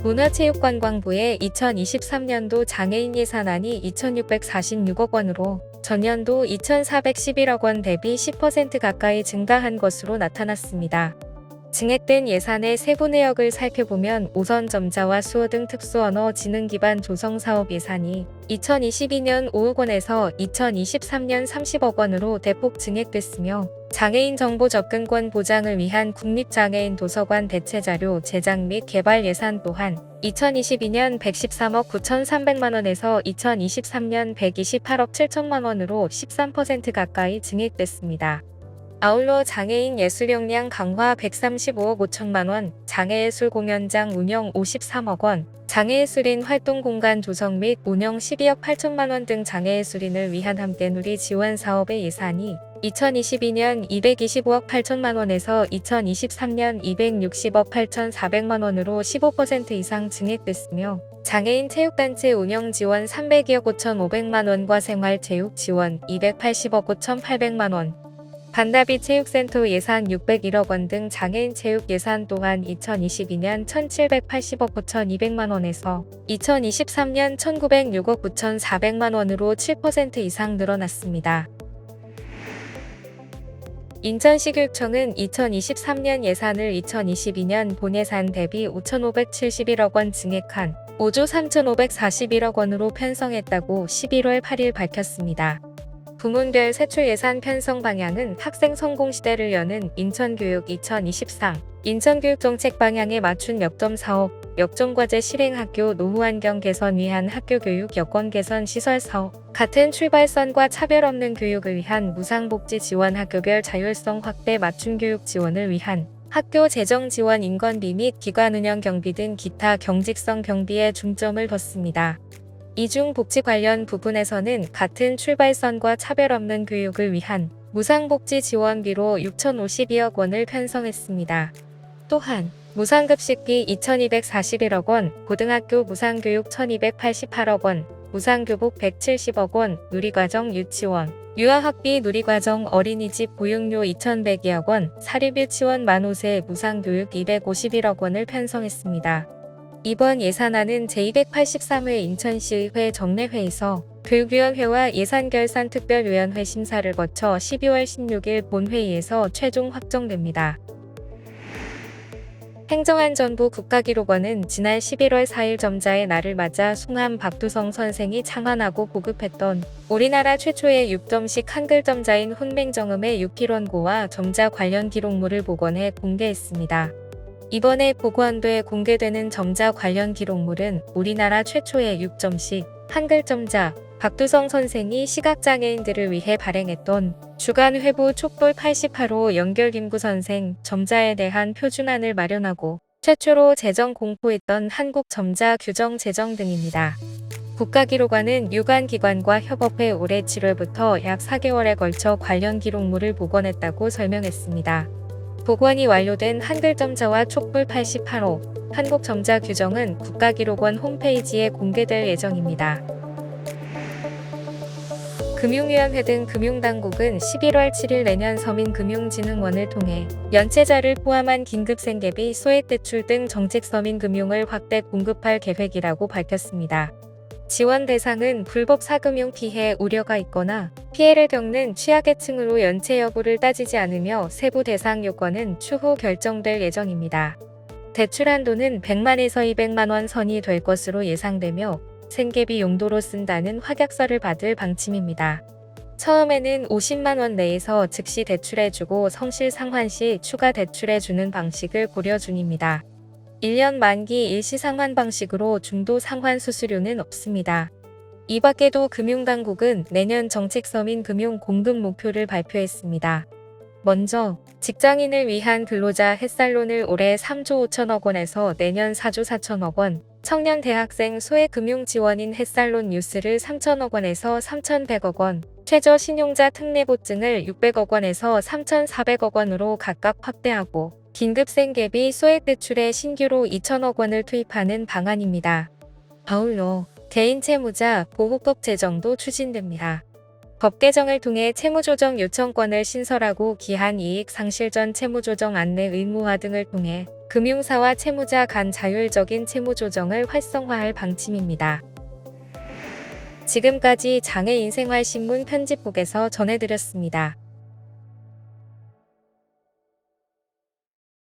문화체육관광부의 2023년도 장애인 예산안이 2,646억 원으로 전년도 2,411억 원 대비 10% 가까이 증가한 것으로 나타났습니다. 증액된 예산의 세부 내역을 살펴보면 우선점자와 수어 등 특수언어 지능 기반 조성사업 예산이 2022년 5억 원에서 2023년 30억 원으로 대폭 증액됐으며 장애인 정보 접근권 보장을 위한 국립장애인 도서관 대체자료 제작 및 개발 예산 또한 2022년 113억 9,300만 원에서 2023년 128억 7천만 원으로 13% 가까이 증액됐습니다. 아울러 장애인 예술 역량 강화 135억 5천만 원, 장애예술 공연장 운영 53억 원, 장애예술인 활동 공간 조성 및 운영 12억 8천만 원 등 장애예술인을 위한 함께누리 지원 사업의 예산이 2022년 225억 8천만 원에서 2023년 260억 8,400만 원으로 15% 이상 증액됐으며 장애인 체육단체 운영 지원 302억 5,500만 원과 생활체육 지원 280억 5,800만 원, 반다비 체육센터 예산 601억 원 등 장애인 체육 예산 또한 2022년 1,780억 9,200만 원에서 2023년 1,906억 9,400만 원으로 7% 이상 늘어났습니다. 인천시교육청은 2023년 예산을 2022년 본예산 대비 5,571억 원 증액한 5조 3,541억 원으로 편성했다고 11월 8일 밝혔습니다. 부문별 세출 예산 편성 방향은 학생 성공 시대를 여는 인천교육 2023, 인천교육 정책 방향에 맞춘 역점 사업, 역점 과제 실행 학교 노후 환경 개선 위한 학교 교육 여건 개선 시설 사업, 같은 출발선과 차별 없는 교육을 위한 무상복지 지원 학교별 자율성 확대 맞춤 교육 지원을 위한 학교 재정 지원 인건비 및 기관 운영 경비 등 기타 경직성 경비에 중점을 뒀습니다. 이중 복지 관련 부분에서는 같은 출발선과 차별 없는 교육을 위한 무상복지 지원비로 6,052억 원을 편성했습니다. 또한 무상급식비 2,241억 원, 고등학교 무상교육 1,288억 원, 무상교복 170억 원, 누리과정 유치원, 유아학비 누리과정 어린이집 보육료 2,102억 원, 사립유치원 만 5세 무상교육 251억 원을 편성했습니다. 이번 예산안은 제283회 인천시의회 정례회에서 교육위원회와 예산결산특별위원회 심사를 거쳐 12월 16일 본회의에서 최종 확정됩니다. 행정안전부 국가기록원은 지난 11월 4일 점자의 날을 맞아 숭암 박두성 선생이 창안하고 보급했던 우리나라 최초의 6점식 한글 점자인 훈맹정음의 6필원고와 점자 관련 기록물을 복원해 공개했습니다. 이번에 복원돼 공개되는 점자 관련 기록물은 우리나라 최초의 6점식 한글 점자, 박두성 선생이 시각장애인들을 위해 발행했던 주간 회부 촉불 88호 연결김구 선생 점자에 대한 표준안을 마련하고 최초로 제정 공포했던 한국 점자 규정 제정 등입니다. 국가기록원은 유관기관과 협업해 올해 7월부터 약 4개월에 걸쳐 관련 기록물을 복원했다고 설명했습니다. 복원이 완료된 한글 점자와 촉불 88호, 한국 점자 규정은 국가기록원 홈페이지에 공개될 예정입니다. 금융위원회 등 금융당국은 11월 7일 내년 서민금융진흥원을 통해 연체자를 포함한 긴급생계비, 소액대출 등 정책 서민금융을 확대 공급할 계획이라고 밝혔습니다. 지원 대상은 불법 사금융 피해 우려가 있거나 피해를 겪는 취약계층으로 연체 여부를 따지지 않으며 세부 대상 요건은 추후 결정될 예정입니다. 대출 한도는 100만에서 200만 원 선이 될 것으로 예상되며 생계비 용도로 쓴다는 확약서를 받을 방침입니다. 처음에는 50만 원 내에서 즉시 대출해주고 성실 상환 시 추가 대출해주는 방식을 고려 중입니다. 1년 만기 일시 상환 방식으로 중도 상환 수수료는 없습니다. 이 밖에도 금융당국은 내년 정책 서민 금융 공급 목표를 발표했습니다. 먼저 직장인을 위한 근로자 햇살론을 올해 3조 5천억 원에서 내년 4조 4천억 원, 청년 대학생 소액 금융 지원인 햇살론 뉴스를 3천억 원에서 3,100억 원, 최저 신용자 특례 보증을 600억 원에서 3,400억 원으로 각각 확대하고 긴급생계비 소액대출에 신규로 2천억 원을 투입하는 방안입니다. 아울러 개인채무자 보호법 제정도 추진됩니다. 법 개정을 통해 채무조정 요청권을 신설하고 기한 이익 상실 전 채무조정 안내 의무화 등을 통해 금융사와 채무자 간 자율적인 채무 조정을 활성화할 방침입니다. 지금까지 장애인 생활신문 편집국에서 전해드렸습니다.